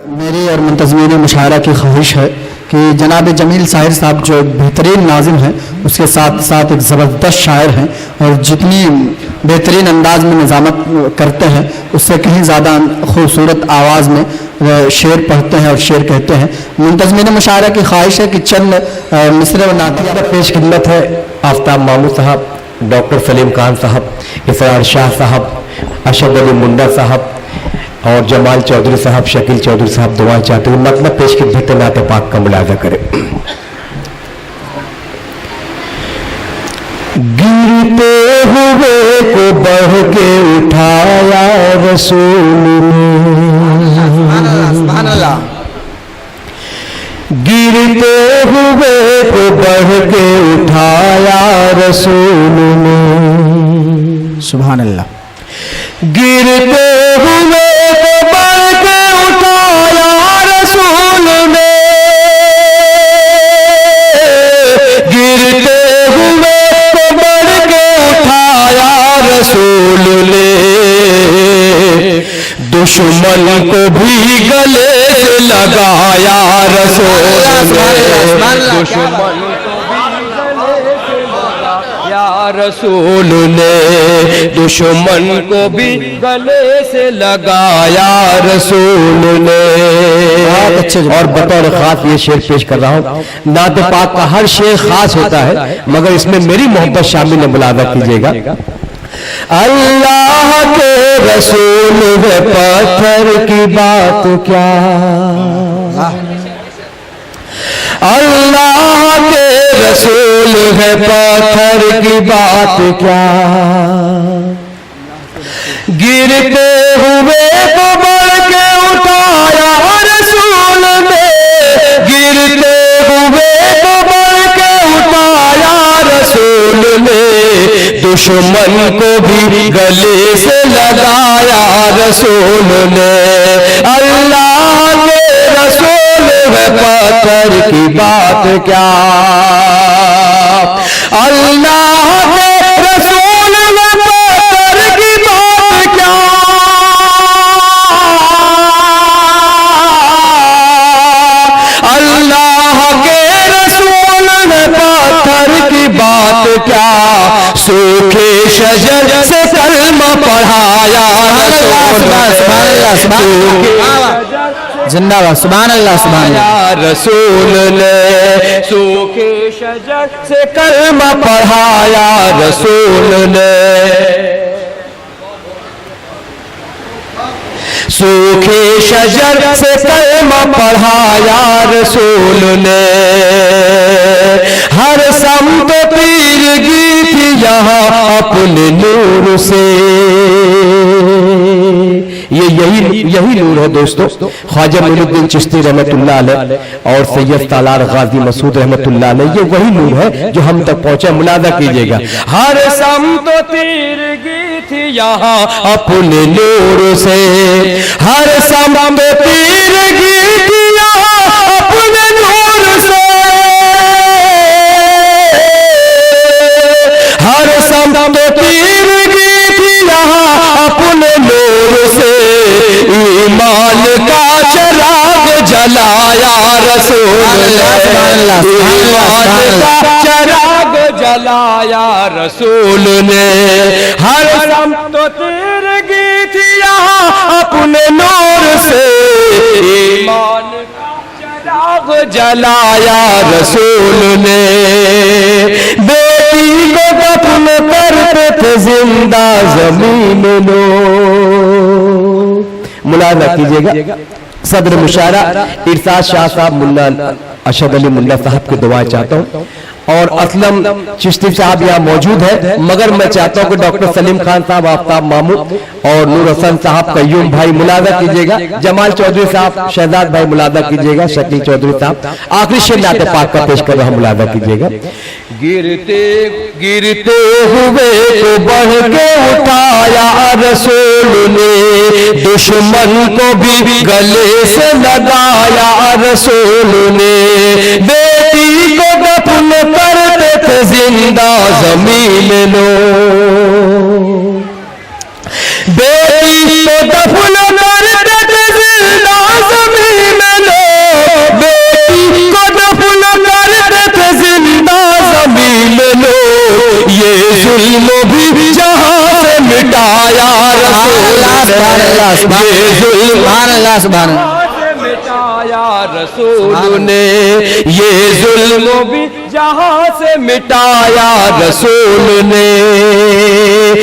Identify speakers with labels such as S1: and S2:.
S1: मेरी और मुंतज़मीन मुशायरा की ख्वाहिश है कि जनाब जमील साहिर साहब जो बेहतरीन नाज़िम हैं, उसके साथ साथ एक ज़बरदस्त शायर हैं और जितनी बेहतरीन अंदाज में निज़ामत करते हैं उससे कहीं ज़्यादा खूबसूरत आवाज़ में शेर पढ़ते हैं और शेर कहते हैं। मुंतज़मीन मुशायरा की ख्वाहिश है कि चंद मिसरे व नातिया
S2: पेश खिदमत है आफ्ताब मामू साहब, डॉक्टर सलीम खान साहब, इसरार शाह साहब, अशद अली मुंडा साहब और जमाल चौधरी साहब, शकील चौधरी साहब दुआएं चाहते हुए मतलब पेश खिदमत नाते पाक का मुलाजा करें। गिरते हुए को बढ़ के उठाया रसूल ने, गिरते हुए को बढ़ के उठाया रसूल ने,
S1: सुभान अल्लाह।
S2: गिरते हुए को बढ़ के उठाया रसूल ने, गिरते हुए को बढ़ के उठाया रसूल ने, दुश्मन को भी गले से लगाया रसूल ने, दुश्मन रसूल ने, दुश्मन को भी गले से लगाया रसूल ने। बहुत अच्छे। और बतौर खास ये शेर पेश कर रहा हूँ। नात पाक का हर शेर खास होता है मगर इसमें मेरी मोहब्बत शामिल है, मुलाजा कीजिएगा। अल्लाह के रसूल है पत्थर की बात क्या, अल्लाह के रसूल है पत्थर की बात क्या, गिरते हुए को बढ़ के उठाया रसूल ने, गिरते हुए को बढ़ के उठाया रसूल ने, दुश्मन को भी गले से लगाया रसूल ने। अल्लाह के रसूल है पत्थर की बात क्या, अल्लाह के रसूल है पत्थर की बात क्या, अल्लाह के रसूल है पत्थर की बात क्या, सूखे शजर से कलमा पढ़ाया
S1: जिंदाबाद, सुभान अल्लाह, सुभान अल्लाह।
S2: रसूल ने सूखे शजर से कलमा पढ़ाया रसूल ने, सूखे शजर से कलमा पढ़ाया रसूल ने, हर समत तीरगी थी यहाँ अपने नूर से। यही नूर है दोस्तों, ख्वाजा मोइनुद्दीन चिश्ती रहमतुल्लाह अलैह और सैयद सालार गाजी मसूद रहमतुल्लाह अलैह, ये वही नूर है जो हम तक पहुंचा। मुलाजा कीजिएगा। हर समत तीरगी थी यहाँ अपने नूर से, हर समत तीरगी थी यहाँ अपने नूर से, हर समत तीरगी थी यहाँ अपने नूर से, ईमान का चराग जलाया रसूल ने, ईमान का चराग जलाया रसूल ने, हर समत तीरगी थी यहाँ अपने नूर से, ईमान का चराग जलाया रसूल ने, बेटी को दफन करते थे जिंदा जमीन लो। मुलाजा कीजिएगा। सदर मुशायरा इरशाद शाह साहब, मुल्ला अशद अली मुंडा साहब की दुआएं चाहता हूँ और असलम चिश्ती साहब यहाँ मौजूद है मगर मैं चाहता हूँ कि डॉक्टर सलीम खान साहब, आफ्ताब मामू और नूर हसन साहब, कय्यूम भाई मुलाजा कीजिएगा। जमाल चौधरी साहब, शहजाद भाई मुलाजा कीजिएगा। शकील चौधरी साहब आखिरी शेर नाते पाक का पेश कर रहा हूँ, मुलाजा कीजिएगा। गिरते गिरते हुए को बढ़ के उठाया रसूल ने, दुश्मन को भी गले से लगाया रसूल ने, बेटी को दफन करते थे जिंदा जमीन लो, बेटी को दफन करते थे जिंदा जमीन
S1: सुभान अल्लाह सुभान अल्लाह।
S2: मिटाया रसूल ने, ये जुल्म भी जहां से मिटाया रसूल ने।